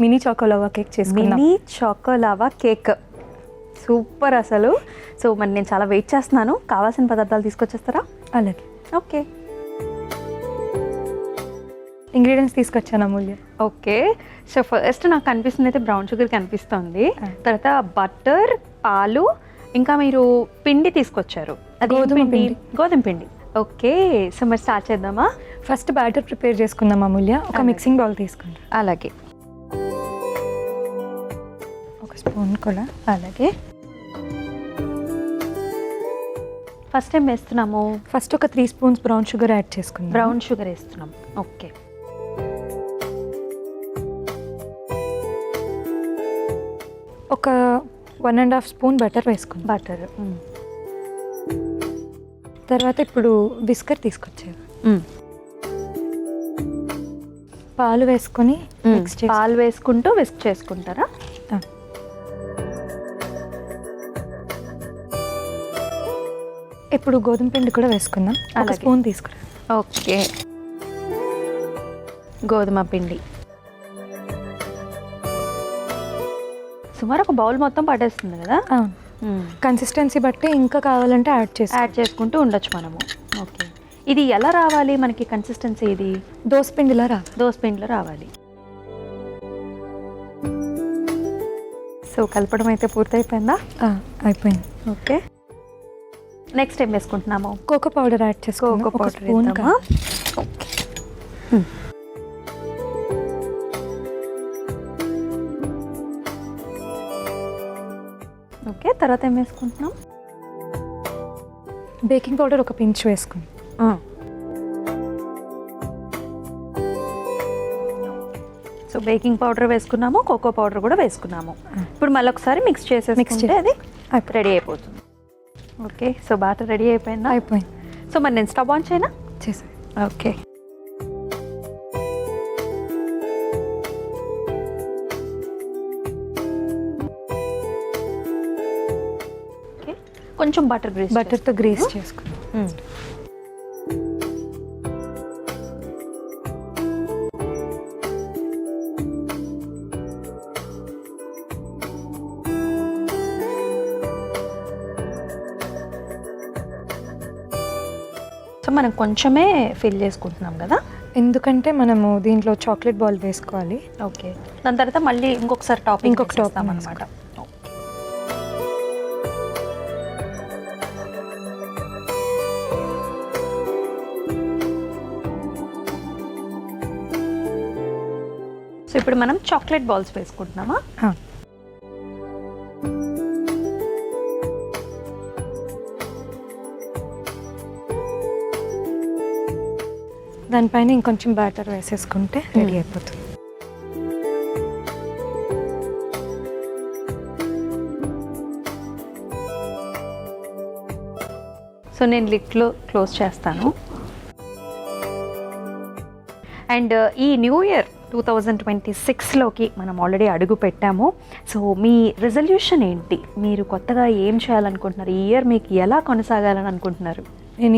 Mini choco lava cake చేసుకుందాం. Mini choco lava cake super అసలు. So మరి నేను చాలా వెయిట్ చేస్తున్నాను. కావాల్సిన పదార్థాలు తీసుకొచ్చేస్తారా? అలాగే, ఓకే. ఇంగ్రీడియంట్స్ తీసుకొచ్చాను అమూల్య. ఓకే, సో ఫస్ట్ నాకు కనిపిస్తుంది అయితే బ్రౌన్ షుగర్ కనిపిస్తుంది. తర్వాత బటర్, పాలు, ఇంకా మీరు పిండి తీసుకొచ్చారు. అది గోధుమ పిండి. ఓకే, సో మరి స్టార్ట్ చేద్దామా? ఫస్ట్ బ్యాటర్ ప్రిపేర్ చేసుకుందాం అమూల్య. ఒక మిక్సింగ్ బౌల్ తీసుకుంటాం. అలాగే, ఒక స్పూన్ కూడా. అలాగే, ఫస్ట్ టైం వేస్తున్నాము. ఫస్ట్ ఒక 3 స్పూన్స్ బ్రౌన్ షుగర్ యాడ్ చేసుకుందాం. బ్రౌన్ షుగర్ వేస్తున్నాం. ఓకే, ఒక 1.5 స్పూన్ బటర్ వేసుకుందాం. బటర్. తర్వాత ఇప్పుడు విస్కర్ తీసుకొచ్చారు. పాలు వేసుకొని పాలు వేసుకుంటూ విస్క్ చేసుకుంటారా? ఇప్పుడు గోధుమ పిండి కూడా వేసుకుందాం. ఒక స్పూన్ తీసుకురా. ఓకే, గోధుమ పిండి సుమారు ఒక బౌల్ మొత్తం పట్టేస్తుంది కదా? కన్సిస్టెన్సీ బట్టి ఇంకా కావాలంటే యాడ్ చేసుకుంటూ ఉండొచ్చు మనము. ఓకే, ఇది ఎలా రావాలి మనకి కన్సిస్టెన్సీ? ఇది దోసపిండిలో రావాలి. సో కలపడం అయితే పూర్తయిపోయిందా? అయిపోయింది. ఓకే, నెక్స్ట్ ఏం వేసుకుంటున్నాము? కోకో పౌడర్ యాడ్ చేసుకో. Cocoa powder. ఓకే, ఓకే, తర్వాత ఏం వేసుకుంటున్నాం? బేకింగ్ పౌడర్ ఒక పించ్ వేసుకుని. సో బేకింగ్ పౌడర్ వేసుకున్నాము, కోకో పౌడర్ కూడా వేసుకున్నాము. ఇప్పుడు మళ్ళీ ఒకసారి మిక్స్ చేసేసుకుంటే అది రెడీ అయిపోతుంది. ఓకే, సో బాటర్ రెడీ అయిపోయిందా? అయిపోయింది. సో మరి నేను స్టవ్ ఆన్ చేయనా? చేసాను. ఓకే, కొంచెం బటర్తో గ్రీస్ చేసుకుని. సో మనం కొంచెమే ఫిల్ చేసుకుంటున్నాం కదా, ఎందుకంటే మనము దీంట్లో చాక్లెట్ బాల్ వేసుకోవాలి. ఓకే, దాని తర్వాత మళ్ళీ ఇంకొక టాపింగ్ అనమాట. సో ఇప్పుడు మనం చాక్లెట్ బాల్స్ వేసుకుంటున్నామా? దానిపైన ఇంకొంచెం బ్యాటర్ వేసేసుకుంటే రెడీ అయిపోతుంది. సో నేను లిడ్లో క్లోజ్ చేస్తాను. అండ్ ఈ న్యూ ఇయర్ 2026లోకి మనం ఆల్రెడీ అడుగు పెట్టాము. సో మీ రెజల్యూషన్ ఏంటి? మీరు కొత్తగా ఏం చేయాలనుకుంటున్నారు? ఈ ఇయర్ మీకు ఎలా కొనసాగాలని అనుకుంటున్నారు? నేను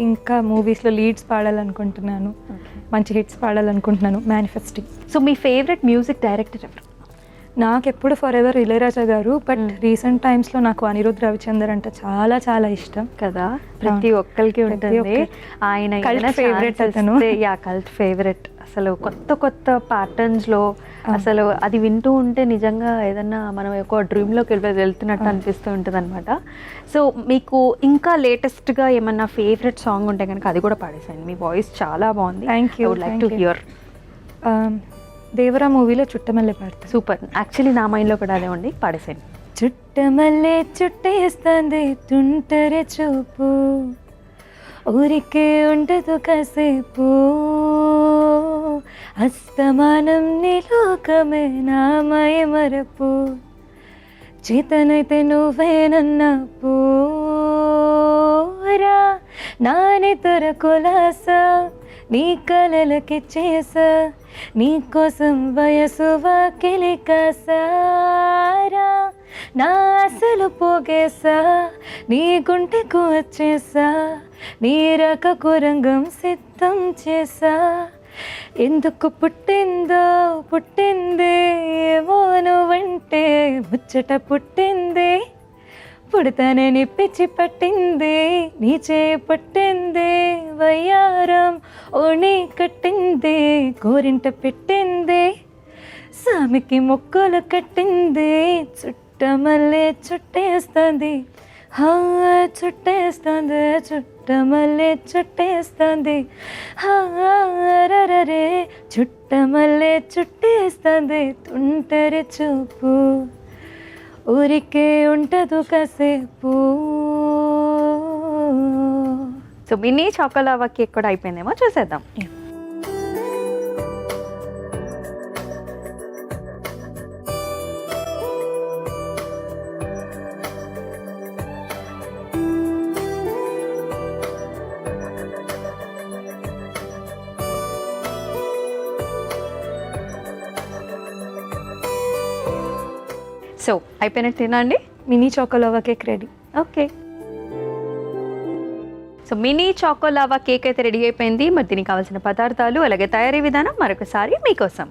ఇంకా మూవీస్లో లీడ్స్ పాడాలనుకుంటున్నాను. మంచి హిట్స్ పాడాలనుకుంటున్నాను. మేనిఫెస్టింగ్. సో మీ ఫేవరెట్ మ్యూజిక్ డైరెక్టర్ ఎవరు? నాకు ఎప్పుడు ఫరెవర్ ఇళయరాజా గారు. బట్ రీసెంట్ టైమ్స్లో నాకు అనిరుద్ రవిచందర్ అంటే చాలా చాలా ఇష్టం కదా. ప్రతి ఒక్కరికి ఉంటుంది. ఆయన ఫేవరెట్ అతను. Cult favourite. అసలు కొత్త కొత్త ప్యాటర్న్స్లో అసలు అది వింటూ ఉంటే నిజంగా ఏదన్నా మనం ఒక డ్రీమ్లోకి వెళ్తున్నట్టు అనిపిస్తూ ఉంటుంది అనమాట. సో మీకు ఇంకా లేటెస్ట్గా ఏమన్నా ఫేవరెట్ సాంగ్ ఉంటే కనుక అది కూడా పాడేసాను. మీ వాయిస్ చాలా బాగుంది. Thank you. Would like to hear. Devara మూవీలో చుట్టమల్లె పాడతా. సూపర్. యాక్చువల్లీ నా మైండ్లో కూడా అదే ఉండి పాడేసాను. చుట్టమల్లె చుట్టేస్తుంది తుంటరి చూపు, ఊరికే ఉండదు కాసేపు, అస్తమానం నీలోకమే నామయ మరపు, చేతనైతే నువ్వేనన్న పూరా, నాని తొర కులాస నీ కలలకి చేసా, నీకోసం వయసు వాకిలి కాసారా, నా ఆశలు పోగేసా, నీ గుంటెకు వచ్చేసా, నీ రకకు రంగం సిద్ధం చేసా, ఎందుకు పుట్టిందో పుట్టిందే ఏమో నువ్వంటే ముచ్చట పుట్టిందే పుడతానని పిచ్చి పట్టిందే నీ చేయి పట్టిందే వయ్యారం ఓణి కట్టిందే గోరింట పెట్టిందే సామికి మొక్కలు కట్టిందే చుట్టమల్లే చుట్టేస్తుంది చుట్టేస్తుంది చుట్టమల్లే చుట్టేస్తుంది రరే చుట్టమల్లే చుట్టేస్తుంది తుంటరి చూపు ఊరికే ఉంటదు కాసేపు. సో మినీ చాకోలావా కేక్ కూడా అయిపోయిందేమో చూసేద్దాం. సో అయిపోయినట్టేనా అండి? Mini choco lava cake ready. Okay, so mini choco lava cake అయితే రెడీ అయిపోయింది. మరి దీనికి కావాల్సిన పదార్థాలు అలాగే తయారీ విధానం మరొకసారి మీకోసం.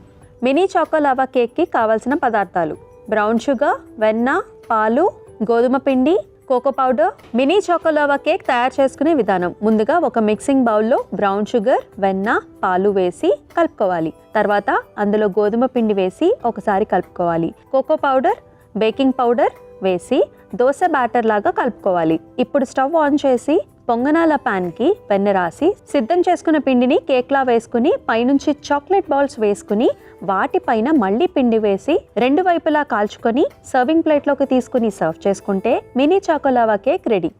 మినీ చాకోలావా కేక్కి కావాల్సిన పదార్థాలు: బ్రౌన్ షుగర్, వెన్న, పాలు, గోధుమ పిండి, cocoa powder. Mini choco lava cake తయారు చేసుకునే విధానం: ముందుగా ఒక మిక్సింగ్ బౌల్లో బ్రౌన్ షుగర్, వెన్న, పాలు వేసి కలుపుకోవాలి. తర్వాత అందులో గోధుమ పిండి వేసి ఒకసారి కలుపుకోవాలి. కోకో పౌడర్, బేకింగ్ పౌడర్ వేసి దోశ బ్యాటర్ లాగా కలుపుకోవాలి. ఇప్పుడు స్టవ్ ఆన్ చేసి పొంగనాల ప్యాన్కి వెన్న రాసి సిద్ధం చేసుకున్న పిండిని కేక్లా వేసుకుని పైనుంచి చాక్లెట్ బాల్స్ వేసుకుని వాటిపైన మళ్ళీ పిండి వేసి రెండు వైపులా కాల్చుకొని సర్వింగ్ ప్లేట్లోకి తీసుకుని సర్వ్ చేసుకుంటే మినీ చాకోలావా కేక్ రెడీ.